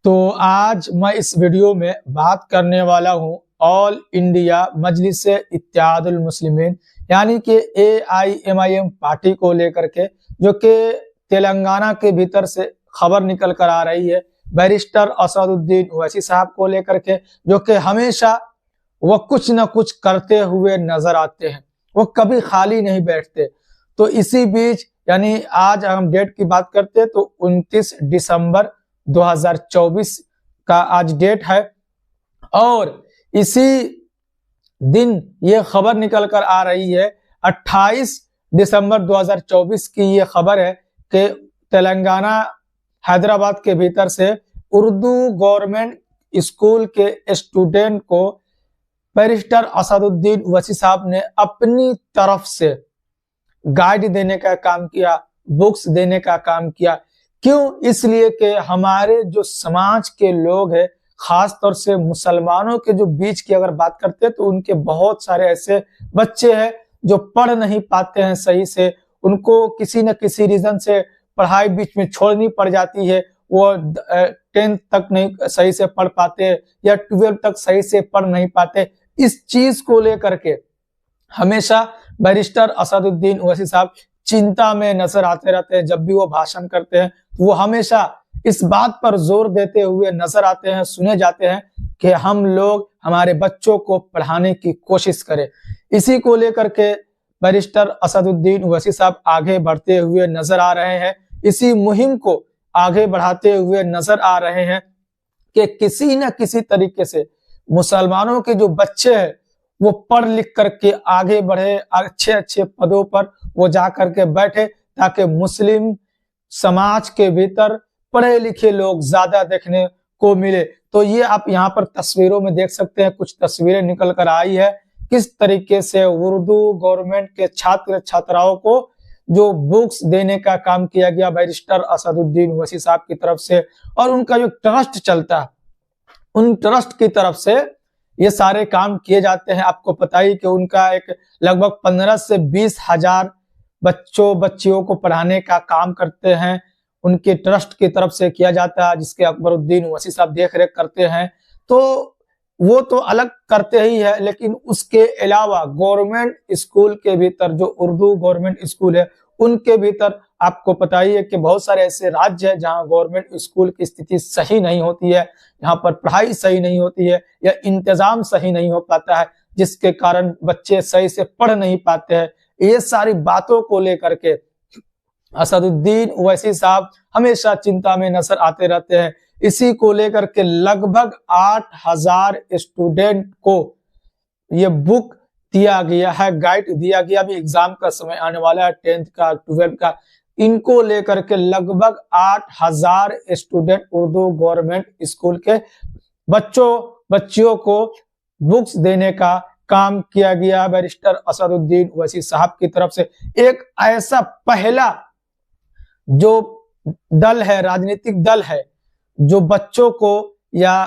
तो आज मैं इस वीडियो में बात करने वाला हूं ऑल इंडिया मजलिस इत्तेहादुल मुस्लिमीन यानी कि AIMIM पार्टी को लेकर के, जो कि तेलंगाना के भीतर से खबर निकल कर आ रही है बैरिस्टर असदुद्दीन ओवैसी साहब को लेकर के, जो कि हमेशा वो कुछ न कुछ करते हुए नजर आते हैं, वो कभी खाली नहीं बैठते। तो इसी बीच यानी आज हम डेट की बात करते हैं तो 29 दिसंबर 2024 का आज डेट है और इसी दिन ये खबर निकल कर आ रही है। 28 दिसंबर 2024 की ये खबर है कि तेलंगाना हैदराबाद के भीतर से उर्दू गवर्नमेंट स्कूल के स्टूडेंट को बैरिस्टर असदुद्दीन ओवैसी साहब ने अपनी तरफ से गाइड देने का काम किया, बुक्स देने का काम किया। क्यों? इसलिए कि हमारे जो समाज के लोग हैं, खास तौर से मुसलमानों के जो बीच की अगर बात करते हैं तो उनके बहुत सारे ऐसे बच्चे हैं जो पढ़ नहीं पाते हैं सही से, उनको किसी न किसी रीजन से पढ़ाई बीच में छोड़नी पड़ जाती है, वो 10th तक नहीं सही से पढ़ पाते या 12th तक सही से पढ़ नहीं पाते। इस चीज को लेकर के हमेशा बैरिस्टर असदुद्दीन ओवैसी साहब चिंता में नजर आते रहते हैं। जब भी वो भाषण करते हैं वो हमेशा इस बात पर जोर देते हुए नजर आते हैं, सुने जाते हैं कि हम लोग हमारे बच्चों को पढ़ाने की कोशिश करें। इसी को लेकर के बैरिस्टर असदुद्दीन ओवैसी साहब आगे बढ़ते हुए नजर आ रहे हैं, इसी मुहिम को आगे बढ़ाते हुए नजर आ रहे हैं कि किसी न किसी तरीके से मुसलमानों के जो बच्चे हैं वो पढ़ लिख करके आगे बढ़े, अच्छे अच्छे पदों पर वो जा करके बैठे, ताकि मुस्लिम समाज के भीतर पढ़े लिखे लोग ज्यादा देखने को मिले। तो ये आप यहाँ पर तस्वीरों में देख सकते हैं, कुछ तस्वीरें निकल कर आई है किस तरीके से उर्दू गवर्नमेंट के छात्र छात्राओं को जो बुक्स देने का काम किया गया बैरिस्टर असदुद्दीन ओवैसी साहब की तरफ से, और उनका जो ट्रस्ट चलता है उन ट्रस्ट की तरफ से ये सारे काम किए जाते हैं। आपको पता ही कि उनका एक लगभग 15 से 20 हजार बच्चियों को पढ़ाने का काम करते हैं, उनके ट्रस्ट की तरफ से किया जाता है, जिसके अकबरुद्दीन ओवैसी साहब देख रेख करते हैं। तो वो तो अलग करते ही है, लेकिन उसके अलावा गवर्नमेंट स्कूल के भीतर जो उर्दू गवर्नमेंट स्कूल है उनके भीतर आपको पता ही है कि बहुत सारे ऐसे राज्य है जहां गवर्नमेंट स्कूल की स्थिति सही नहीं होती है, यहाँ पर पढ़ाई सही नहीं होती है या इंतजाम सही नहीं हो पाता है, जिसके कारण बच्चे सही से पढ़ नहीं पाते हैं। ये सारी बातों को लेकर के असदुद्दीन ओवैसी साहब हमेशा चिंता में नजर आते रहते हैं। इसी को लेकर के लगभग 8000 स्टूडेंट को ये बुक दिया गया है, गाइड दिया गया। अभी एग्जाम का समय आने वाला है, 10th का 12th का, इनको लेकर के लगभग 8000 स्टूडेंट उर्दू गवर्नमेंट स्कूल के बच्चियों को बुक्स देने का काम किया गया बैरिस्टर असदुद्दीन ओवैसी साहब की तरफ से। एक ऐसा पहला जो दल है, राजनीतिक दल है, जो बच्चों को या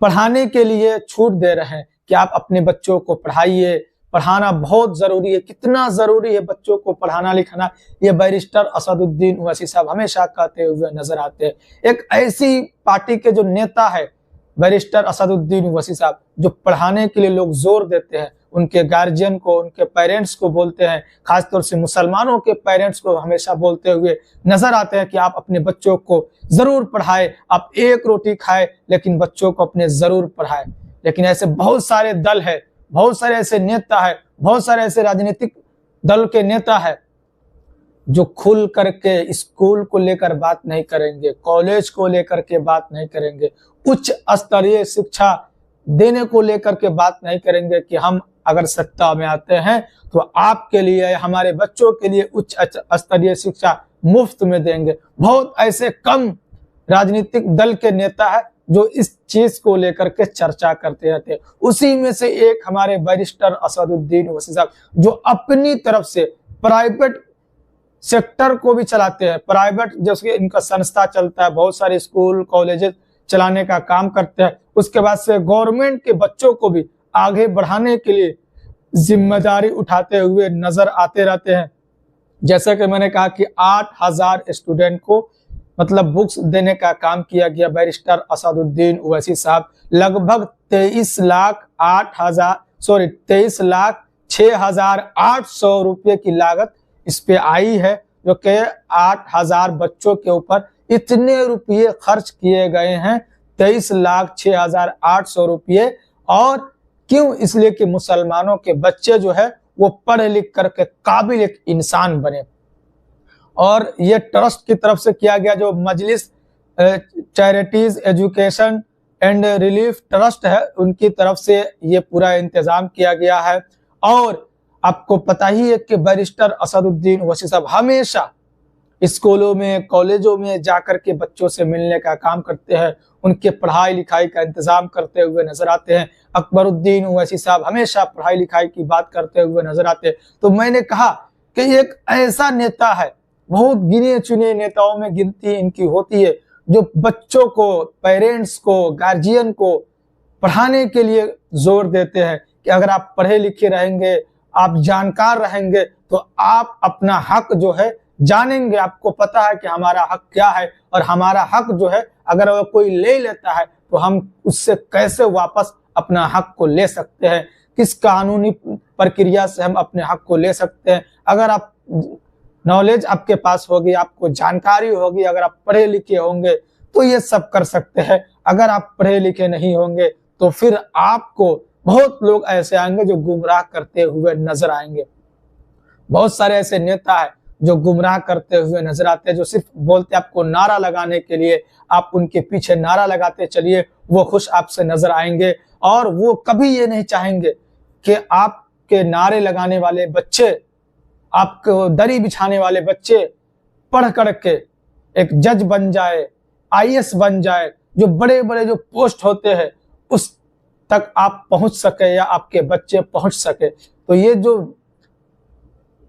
पढ़ाने के लिए छूट दे रहे हैं कि आप अपने बच्चों को पढ़ाइए, पढ़ाना बहुत जरूरी है। कितना जरूरी है बच्चों को पढ़ाना लिखाना, ये बैरिस्टर असदुद्दीन ओवैसी साहब हमेशा कहते हुए नजर आते हैं। एक ऐसी पार्टी के जो नेता है बैरिस्टर असदुद्दीन ओवैसी साहब, जो पढ़ाने के लिए लोग जोर देते हैं, उनके गार्जियन को, उनके पेरेंट्स को बोलते हैं, खासतौर से मुसलमानों के पेरेंट्स को हमेशा बोलते हुए नजर आते हैं कि आप अपने बच्चों को जरूर पढ़ाए, आप एक रोटी खाए लेकिन बच्चों को अपने जरूर पढ़ाए। लेकिन ऐसे बहुत सारे दल है, बहुत सारे ऐसे नेता है, बहुत सारे ऐसे राजनीतिक दल के नेता है जो खुल करके स्कूल को लेकर बात नहीं करेंगे, कॉलेज को लेकर के बात नहीं करेंगे, उच्च स्तरीय शिक्षा देने को लेकर के बात नहीं करेंगे कि हम अगर सत्ता में आते हैं तो आपके लिए, हमारे बच्चों के लिए उच्च स्तरीय शिक्षा मुफ्त में देंगे। बहुत ऐसे कम राजनीतिक दल के नेता है जो इस चीज को लेकर के चर्चा करते रहते हैं। उसी में से एक हमारे बैरिस्टर असदुद्दीन ओवैसी साहब, जो अपनी तरफ से प्राइवेट सेक्टर को भी चलाते हैं, प्राइवेट जैसे इनका संस्था चलता है, बहुत सारे स्कूल कॉलेजेस चलाने का काम करते हैं। उसके बाद से गवर्नमेंट के बच्चों को भी आगे बढ़ाने के लिए जिम्मेदारी उठाते हुए नजर आते रहते हैं। जैसा कि मैंने कहा कि 8000 स्टूडेंट को मतलब बुक्स देने का काम किया गया। बैरिस्टर असदुद्दीन ओवैसी साहब लगभग 23,06,800 रुपये की लागत इस पे आई है, जो कि 8,000 बच्चों के ऊपर इतने रुपये खर्च किए गए हैं, 23,06,800 रुपये। और क्यों? इसलिए कि मुसलमानों के बच्चे जो है वो पढ़ लिख करके काबिल एक इंसान बने। और ये ट्रस्ट की तरफ से किया गया, जो Majlis charities education and relief trust है, उनकी तरफ से ये पूरा इंतजाम किया गया है। और आपको पता ही है कि बैरिस्टर असदुद्दीन ओवैसी साहब हमेशा स्कूलों में, कॉलेजों में जाकर के बच्चों से मिलने का काम करते हैं, उनके पढ़ाई लिखाई का इंतजाम करते हुए नजर आते हैं। अकबरुद्दीन ओवैसी साहब हमेशा पढ़ाई लिखाई की बात करते हुए नजर आते हैं। तो मैंने कहा कि एक ऐसा नेता है, बहुत गिने चुने नेताओं में गिनती इनकी होती है, जो बच्चों को, पेरेंट्स को, गार्जियन को पढ़ाने के लिए जोर देते हैं कि अगर आप पढ़े लिखे रहेंगे, आप जानकार रहेंगे, तो आप अपना हक जो है जानेंगे। आपको पता है कि हमारा हक क्या है, और हमारा हक जो है अगर वो कोई ले लेता है तो हम उससे कैसे वापस अपना हक को ले सकते हैं, किस कानूनी प्रक्रिया से हम अपने हक को ले सकते हैं। अगर आप नॉलेज आपके पास होगी, आपको जानकारी होगी, अगर आप पढ़े लिखे होंगे तो ये सब कर सकते हैं। अगर आप पढ़े लिखे नहीं होंगे तो फिर आपको बहुत लोग ऐसे आएंगे जो गुमराह करते हुए नजर आएंगे। बहुत सारे ऐसे नेता है जो गुमराह करते हुए नजर आते हैं, जो सिर्फ बोलते आपको नारा लगाने के लिए, आप उनके पीछे नारा लगाते चलिए, वो खुश आपसे नजर आएंगे। और वो कभी ये नहीं चाहेंगे कि आपके नारे लगाने वाले बच्चे, आपको दरी बिछाने वाले बच्चे पढ़ करके एक जज बन जाए, आईएएस बन जाए, जो बड़े बड़े जो पोस्ट होते हैं उस तक आप पहुंच सके या आपके बच्चे पहुंच सके। तो ये जो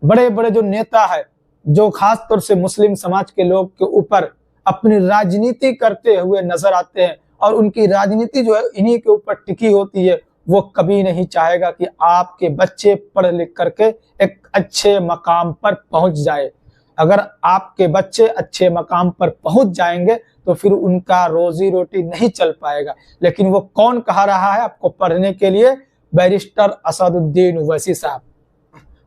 बड़े बड़े जो नेता है, जो खास तौर से मुस्लिम समाज के लोग के ऊपर अपनी राजनीति करते हुए नजर आते हैं, और उनकी राजनीति जो है इन्हीं के ऊपर टिकी होती है, वो कभी नहीं चाहेगा कि आपके बच्चे पढ़ लिख करके एक अच्छे मकाम पर पहुंच जाए। अगर आपके बच्चे अच्छे मकाम पर पहुंच जाएंगे तो फिर उनका रोजी रोटी नहीं चल पाएगा। लेकिन वो कौन कहा रहा है आपको पढ़ने के लिए? बैरिस्टर असदुद्दीन ओवैसी साहब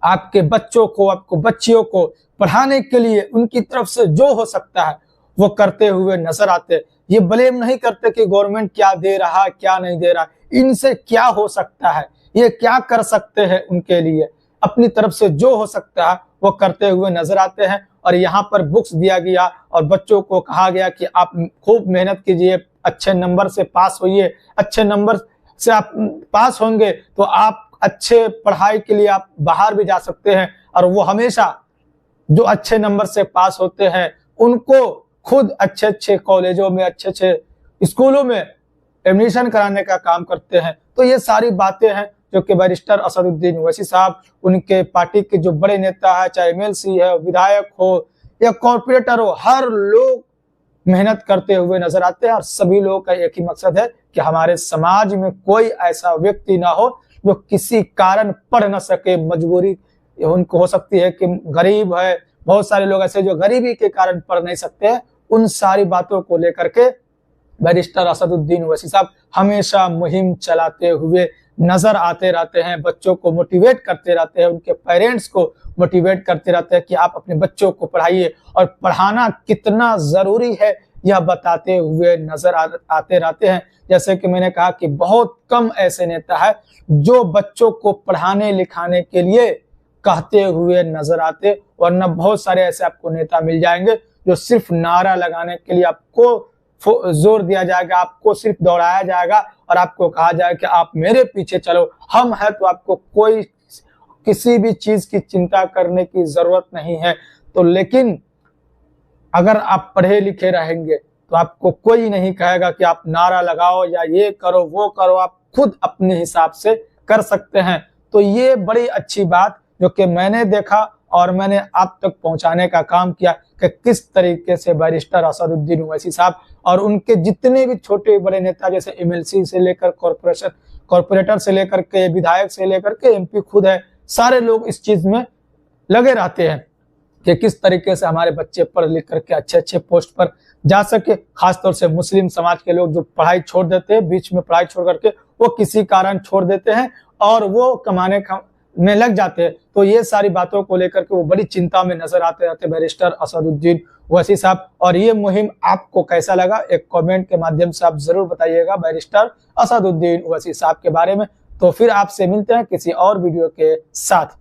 आपके बच्चों को, आपको बच्चियों को पढ़ाने के लिए उनकी तरफ से जो हो सकता है वो करते हुए नजर आते। ये ब्लेम नहीं करते कि गवर्नमेंट क्या दे रहा है, क्या नहीं दे रहा, इनसे क्या हो सकता है, ये क्या कर सकते हैं उनके लिए, अपनी तरफ से जो हो सकता है वो करते हुए नजर आते हैं। और यहाँ पर बुक्स दिया गया और बच्चों को कहा गया कि आप खूब मेहनत कीजिए, अच्छे नंबर से पास होइए, अच्छे नंबर से आप पास होंगे तो आप अच्छे पढ़ाई के लिए आप बाहर भी जा सकते हैं। और वो हमेशा जो अच्छे नंबर से पास होते हैं उनको खुद अच्छे अच्छे कॉलेजों में, अच्छे अच्छे स्कूलों में एडमिशन कराने का काम करते हैं। तो ये सारी बातें हैं जो कि बैरिस्टर असदुद्दीन ओवैसी साहब, उनके पार्टी के जो बड़े नेता है, चाहे एमएलसी है, विधायक हो या कॉर्पोरेटर हो, हर लोग मेहनत करते हुए नजर आते हैं। और सभी लोगों का एक ही मकसद है कि हमारे समाज में कोई ऐसा व्यक्ति ना हो जो किसी कारण पढ़ न सके, मजबूरी उनको हो सकती है कि गरीब है, बहुत सारे लोग ऐसे जो गरीबी के कारण पढ़ नहीं सकते हैं। उन सारी बातों को लेकर के बैरिस्टर असदुद्दीन ओवैसी साहब हमेशा मुहिम चलाते हुए नजर आते रहते हैं, बच्चों को मोटिवेट करते रहते हैं, उनके पेरेंट्स को मोटिवेट करते रहते हैं कि आप अपने बच्चों को पढ़ाइए। और पढ़ाना कितना जरूरी है यह बताते हुए नजर आते रहते हैं। जैसे कि मैंने कहा कि बहुत कम ऐसे नेता है जो बच्चों को पढ़ाने लिखाने के लिए कहते हुए नजर आते, वरना बहुत सारे ऐसे आपको नेता मिल जाएंगे जो सिर्फ नारा लगाने के लिए आपको जोर दिया जाएगा, आपको सिर्फ दौड़ाया जाएगा और आपको कहा जाएगा कि आप मेरे पीछे चलो, हम हैं तो आपको कोई किसी भी चीज की चिंता करने की जरूरत नहीं है। तो लेकिन अगर आप पढ़े लिखे रहेंगे तो आपको कोई नहीं कहेगा कि आप नारा लगाओ या ये करो वो करो, आप खुद अपने हिसाब से कर सकते हैं। तो ये बड़ी अच्छी बात जो कि मैंने देखा और मैंने आप तक पहुंचाने का काम किया कि किस तरीके से बैरिस्टर असदुद्दीन ओवैसी साहब और उनके जितने भी छोटे बड़े नेता, जैसे एमएलसी से लेकर कॉर्पोरेटर से लेकर के विधायक से लेकर के एमपी खुद है, सारे लोग इस चीज में लगे रहते हैं। कि किस तरीके से हमारे बच्चे पढ़ लिख करके अच्छे अच्छे पोस्ट पर जा सके। खासतौर से मुस्लिम समाज के लोग जो पढ़ाई छोड़ देते हैं, बीच में पढ़ाई छोड़ करके वो किसी कारण छोड़ देते हैं और वो कमाने में लग जाते हैं। तो ये सारी बातों को लेकर के वो बड़ी चिंता में नजर आते रहते बैरिस्टर असदुद्दीन ओवैसी साहब। और ये मुहिम आपको कैसा लगा, एक कमेंट के माध्यम से आप जरूर बताइएगा बैरिस्टर असदुद्दीन ओवैसी साहब के बारे में। तो फिर आपसे मिलते हैं किसी और वीडियो के साथ।